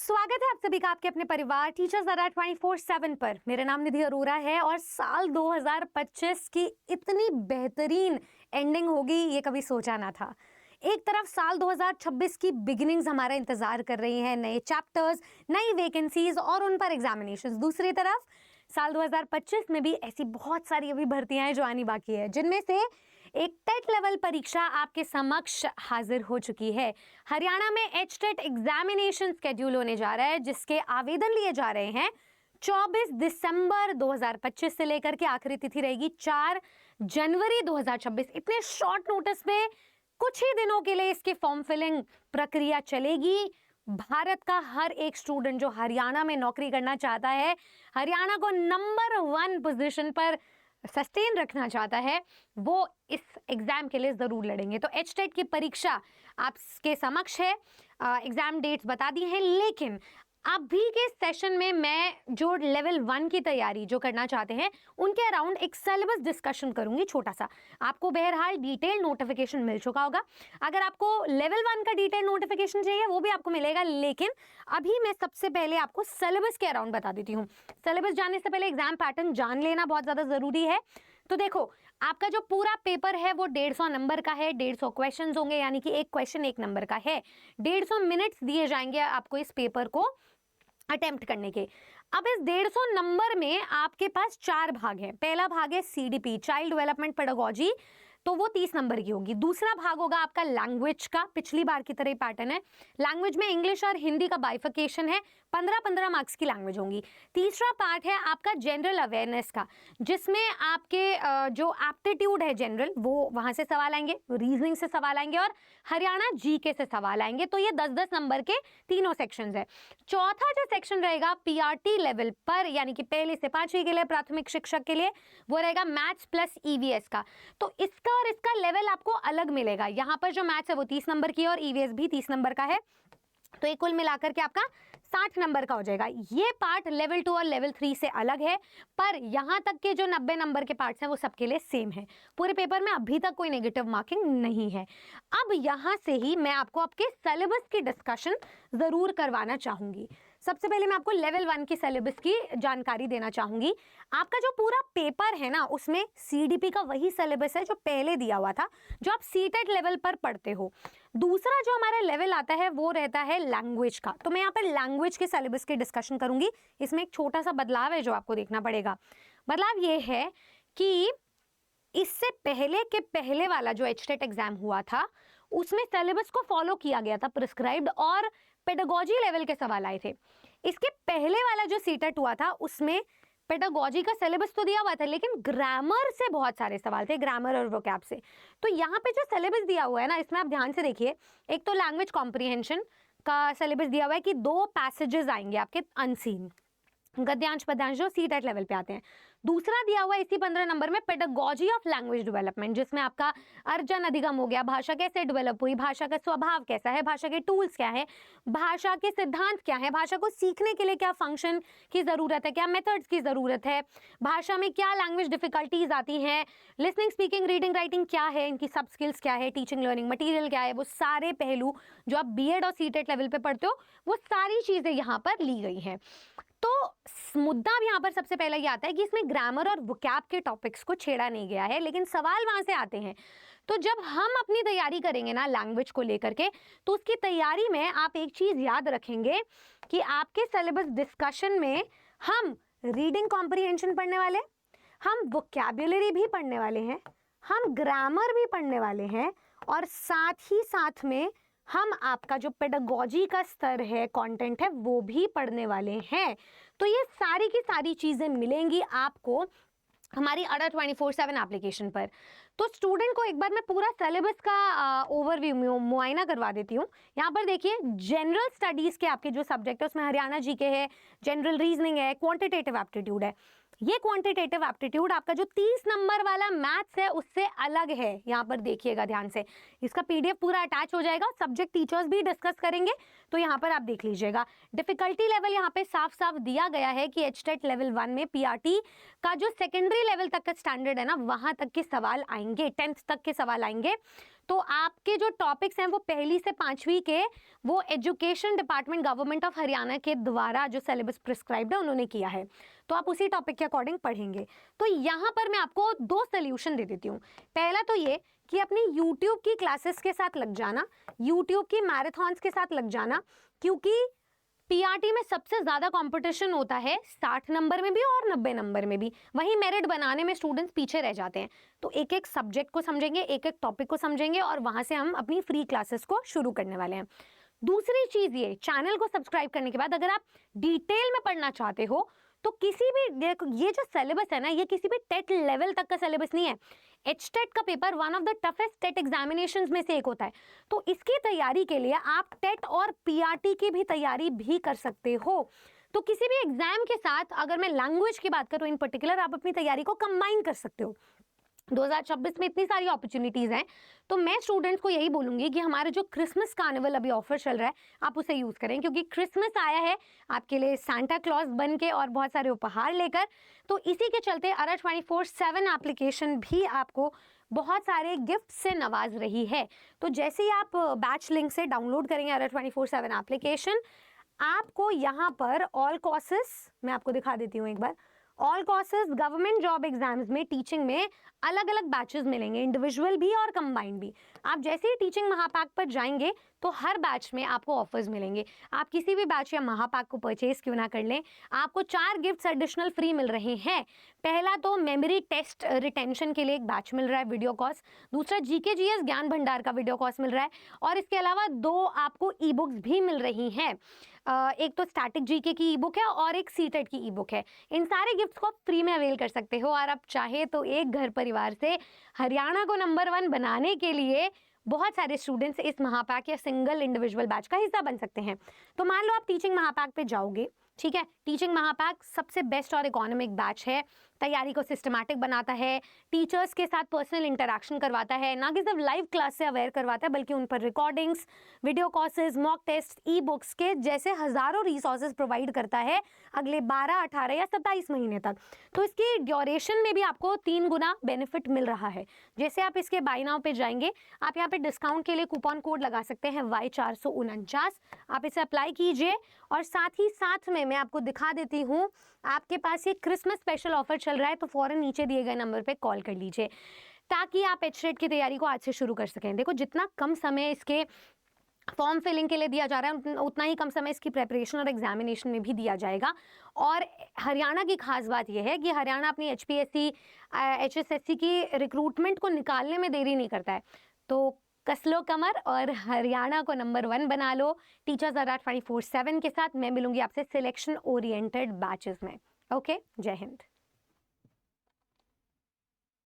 स्वागत है आप सभी का आपके अपने परिवार टीचर्स अड्डा 24/7 पर। मेरा नाम निधि अरोरा है और साल 2025 की इतनी बेहतरीन एंडिंग होगी ये कभी सोचा ना था। एक तरफ साल 2026 की बिगिनिंग्स हमारा इंतजार कर रही हैं, नए चैप्टर्स, नई वैकेंसीज और उन पर एग्जामिनेशंस। दूसरी तरफ साल 2025 में भी ऐसी बहुत सारी अभी भर्तियां हैं जो आनी बाकी है, जिनमें से एक टेट लेवल परीक्षा आपके समक्ष हाजिर हो चुकी है। हरियाणा में एचटेट एग्जामिनेशन स्केड्यूल होने जा रहा है, जिसके आवेदन लिए जा रहे हैं 24 दिसंबर 2025 से लेकर के आखिरी तिथि रहेगी 4 जनवरी 2026। इतने शॉर्ट नोटिस पे कुछ ही दिनों के लिए इसकी फॉर्म फिलिंग प्रक्रिया चलेगी। भारत का हर एक स्टूडेंट जो हरियाणा में नौकरी करना चाहता है, हरियाणा को नंबर 1 पोजीशन पर सस्टेन रखना चाहता है, वो इस एग्जाम के लिए जरूर लड़ेंगे। तो एचटेट की परीक्षा आपके समक्ष है, एग्जाम डेट्स बता दी हैं, लेकिन अभी के सेशन में मैं जो लेवल 1 की तैयारी जो करना चाहते हैं उनके अराउंड एक सिलेबस डिस्कशन करूंगी छोटा सा। आपको बहरहाल डिटेल नोटिफिकेशन मिल चुका होगा। अगर आपको लेवल 1 का डिटेल नोटिफिकेशन चाहिए वो भी आपको मिलेगा, लेकिन अभी मैं सबसे पहले आपको सिलेबस के अराउंड बता देती हूँ। सिलेबस जानने से पहले एग्जाम पैटर्न जान लेना बहुत ज्यादा जरूरी है। तो देखो, आपका जो पूरा पेपर है वो 150 नंबर का है, 150 क्वेश्चंस होंगे, यानी कि एक क्वेश्चन 1 नंबर का है। 150 मिनट्स दिए जाएंगे आपको इस पेपर को अटेम्प्ट करने के। अब इस 150 नंबर में आपके पास 4 भाग हैं। पहला भाग है सीडीपी, चाइल्ड डेवलपमेंट पेडागोजी, तो वो 30 नंबर की होगी। दूसरा भाग होगा आपका लैंग्वेज का, पिछली बार की तरह पैटर्न है। लैंग्वेज में इंग्लिश और हिंदी का बाइफिकेशन है, 15-15 मार्क्स की लैंग्वेज होंगी। तीसरा पार्ट है आपका जनरल अवेयरनेस का, जिसमें आपके जो एप्टीट्यूड है जनरल, वो वहां से सवाल आएंगे, रीजनिंग से सवाल आएंगे और हरियाणा जीके से सवाल आएंगे। तो ये 10-10 नंबर के तीनों सेक्शंस है। चौथा जो सेक्शन रहेगा पीआरटी लेवल पर, यानी कि पहले से 5वीं के लिए प्राथमिक शिक्षक के लिए, वो रहेगा मैथ्स प्लस ईवीएस का। तो इसका और इसका लेवल आपको अलग मिलेगा। यहां पर जो मैथ्स है वो 30 नंबर की और ईवीएस भी 30 नंबर का है, तो ये कुल मिलाकर के आपका 60 नंबर का हो जाएगा। ये पार्ट लेवल 2 और लेवल 3 से अलग है, पर यहां तक के जो 90 नंबर के पार्ट्स हैं वो सबके लिए सेम है। पूरे पेपर में अभी तक कोई नेगेटिव मार्किंग नहीं है। अब यहां से ही मैं आपको आपके सिलेबस की डिस्कशन जरूर करवाना चाहूंगी। सबसे पहले मैं आपको लेवल 1 की सिलेबस की जानकारी देना चाहूंगी। आपका जो पूरा पेपर है ना, उसमें सीडीपी का वही सिलेबस है जो पहले दिया हुआ था, जो आप सीटेट लेवल पर पढ़ते हो। दूसरा जो हमारा लेवल आता है वो रहता है लैंग्वेज का। तो मैं यहाँ पर लैंग्वेज के सिलेबस की डिस्कशन करूंगी। इसमें एक छोटा सा बदलाव है जो आपको देखना पड़ेगा। बदलाव ये है कि इससे पहले के पहले वाला जो एचटेट एग्जाम हुआ था उसमें सिलेबस को फॉलो किया गया था, प्रिस्क्राइब्ड, और पेडागोजी लेवल के सवाल आए थे। इसके पहले वाला जो सीटेट हुआ था उसमें पेडागोजी का सिलेबस तो दिया हुआ था, लेकिन ग्रामर से बहुत सारे सवाल थे, ग्रामर और वोकैब से। तो यहाँ पे जो सिलेबस दिया हुआ है ना, इसमें आप ध्यान से देखिए। एक तो लैंग्वेज कॉम्प्रिहेंशन का सिलेबस दिया हुआ है कि 2 पैसेजेस आएंगे आपके अनसीन, गद्यांश पद्यांश, जो सीटेट लेवल पे आते हैं। दूसरा दिया हुआ है इसी 15 नंबर में पेडागोजी ऑफ लैंग्वेज डेवलपमेंट, जिसमें आपका अर्जन अधिगम हो गया, भाषा कैसे डेवलप हुई, भाषा का स्वभाव कैसा है, भाषा के टूल्स क्या है, भाषा के सिद्धांत क्या है, भाषा को सीखने के लिए क्या फंक्शन की जरूरत है, क्या मेथड्स की जरूरत है, भाषा में क्या लैंग्वेज डिफिकल्टीज आती हैं, लिसनिंग, स्पीकिंग, रीडिंग, राइटिंग क्या है, इनकी सब स्किल्स क्या है, टीचिंग लर्निंग मटीरियल क्या है, वो सारे पहलू जो आप बीएड और सीटेट लेवल पे पढ़ते हो वो सारी चीजें यहाँ पर ली गई हैं। तो मुद्दा अब यहाँ पर सबसे पहले ये आता है कि इसमें ग्रामर और वोकैब के टॉपिक्स को छेड़ा नहीं गया है, लेकिन सवाल वहां से आते हैं। तो जब हम अपनी तैयारी करेंगे ना लैंग्वेज को लेकर के, तो उसकी तैयारी में आप एक चीज याद रखेंगे कि आपके सिलेबस डिस्कशन में हम रीडिंग कॉम्प्रिहेंशन पढ़ने वाले, हम वोकैबुलरी भी पढ़ने वाले हैं, हम ग्रामर भी पढ़ने वाले हैं, और साथ ही साथ में हम आपका जो पेडागोजी का स्तर है, कंटेंट है, वो भी पढ़ने वाले हैं। तो ये सारी की सारी चीजें मिलेंगी आपको हमारी अड्डा 24/7 एप्लीकेशन पर। तो स्टूडेंट को एक बार मैं पूरा सिलेबस का ओवरव्यू मुआयना करवा देती हूँ। यहाँ पर देखिए, जनरल स्टडीज के आपके जो सब्जेक्ट है उसमें हरियाणा जीके है, जनरल रीजनिंग है, क्वांटिटेटिव एप्टीट्यूड है। ये क्वांटिटेटिव एप्टीट्यूड आपका जो 30 नंबर वाला मैथ्स है उससे अलग है। यहाँ पर देखिएगा ध्यान से, इसका पीडीएफ पूरा अटैच हो जाएगा, सब्जेक्ट टीचर्स भी डिस्कस करेंगे, तो यहाँ पर आप देख लीजिएगा। डिफिकल्टी लेवल यहाँ पे साफ साफ दिया गया है कि एचटेट लेवल 1 में पीआरटी का जो सेकेंडरी लेवल तक का स्टैंडर्ड है ना, वहां तक के सवाल आएंगे, 10th तक के सवाल आएंगे। तो आपके जो टॉपिक्स हैं वो पहली से 5वीं के वो education department government of Haryana के द्वारा जो सिलेबस प्रिस्क्राइब्ड है उन्होंने किया है, तो आप उसी टॉपिक के अकॉर्डिंग पढ़ेंगे। तो यहाँ पर मैं आपको 2 सोल्यूशन दे देती हूँ। पहला तो ये कि अपनी यूट्यूब की क्लासेस के साथ लग जाना, यूट्यूब की मैराथन्स के साथ लग जाना, क्योंकि पीआरटी में सबसे ज़्यादा कंपटीशन होता है 60 नंबर में भी और 90 नंबर में भी, वहीं मेरिट बनाने में स्टूडेंट्स पीछे रह जाते हैं। तो एक एक सब्जेक्ट को समझेंगे, एक एक टॉपिक को समझेंगे और वहाँ से हम अपनी फ्री क्लासेस को शुरू करने वाले हैं। दूसरी चीज़ ये, चैनल को सब्सक्राइब करने के बाद अगर आप डिटेल में पढ़ना चाहते हो तो किसी भी, देखो ये जो सिलेबस है ना, ये किसी भी टेट लेवल तक का सिलेबस नहीं है। एचटेट का paper one of the toughest TET examinations में से एक होता है, तो इसकी तैयारी के लिए आप टेट और पीआरटी की भी तैयारी भी कर सकते हो। तो किसी भी एग्जाम के साथ अगर मैं लैंग्वेज की बात करूँ इन पर्टिकुलर, आप अपनी तैयारी को कंबाइन कर सकते हो। 2026 में इतनी सारी अपॉर्चुनिटीज़ हैं, तो मैं स्टूडेंट्स को यही बोलूँगी कि हमारे जो क्रिसमस कार्निवल अभी ऑफर चल रहा है आप उसे यूज़ करें, क्योंकि क्रिसमस आया है आपके लिए सांता क्लॉज बन के और बहुत सारे उपहार लेकर। तो इसी के चलते ARA 24/7 एप्लीकेशन भी आपको बहुत सारे गिफ्ट से नवाज रही है। तो जैसे ही आप बैच लिंक से डाउनलोड करेंगे ARA 24/7 एप्लीकेशन, आपको यहाँ पर ऑल कोर्सेस, मैं आपको दिखा देती हूँ एक बार, all courses government job exams में टीचिंग में अलग अलग बैचेस मिलेंगे, इंडिविजुअल भी और कंबाइंड भी। आप जैसे ही टीचिंग महापाक पर जाएंगे तो हर बैच में आपको ऑफर्स मिलेंगे। आप किसी भी बैच या महापाक को परचेज क्यों ना कर लें, आपको 4 गिफ्ट्स एडिशनल फ्री मिल रहे हैं। पहला तो मेमोरी टेस्ट रिटेंशन के लिए एक बैच मिल रहा है वीडियो कोर्स, दूसरा जीके जीएस ज्ञान भंडार का वीडियो कोर्स मिल रहा है, और इसके अलावा 2 आपको ई बुक्स भी मिल रही हैं। एक तो स्टैटिक जीके की ई बुक है और एक सीटेट की ई बुक है। इन सारे गिफ्ट्स को आप फ्री में अवेल कर सकते हो, और आप चाहे तो एक घर परिवार से हरियाणा को नंबर 1 बनाने के लिए बहुत सारे स्टूडेंट्स इस महापाक या सिंगल इंडिविजुअल बैच का हिस्सा बन सकते हैं। तो मान लो आप टीचिंग महापाक पे जाओगे, ठीक है, टीचिंग महापाक सबसे बेस्ट और इकोनॉमिक बैच है, तैयारी को सिस्टमैटिक बनाता है, टीचर्स के साथ पर्सनल इंटरेक्शन करवाता है, ना कि सिर्फ लाइव क्लास से अवेयर करवाता है बल्कि उन पर recordings, video courses, mock test, e books के जैसे हज़ारों रिसोर्सेज प्रोवाइड करता है अगले 12, 18 या 27 महीने तक। तो इसकी ड्यूरेशन में भी आपको 3 गुना बेनिफिट मिल रहा है। जैसे आप इसके बाय नाउ पे जाएंगे, आप यहाँ पे डिस्काउंट के लिए कूपन कोड लगा सकते हैं Y449, आप इसे अप्लाई कीजिए, और साथ ही साथ में मैं आपको दिखा देती हूँ आपके पास ये क्रिसमस स्पेशल ऑफर चल रहा है, तो फौरन नीचे दिए गए नंबर पे कॉल कर लीजिए ताकि आप एचटेट की तैयारी को आज से शुरू कर सकें। देखो, जितना कम समय इसके फॉर्म फिलिंग के लिए दिया जा रहा है उतना ही कम समय इसकी प्रेपरेशन और एग्जामिनेशन में भी दिया जाएगा। और हरियाणा की खास बात यह है कि हरियाणा अपनी HPSC HSSC की रिक्रूटमेंट को निकालने में देरी नहीं करता है। तो कस लो कमर और हरियाणा को नंबर 1 बना लो टीचर्स ARA 24/7 के साथ। मैं मिलूंगी आपसे सिलेक्शन ओरिएंटेड बैचेस में। ओके, जय हिंद।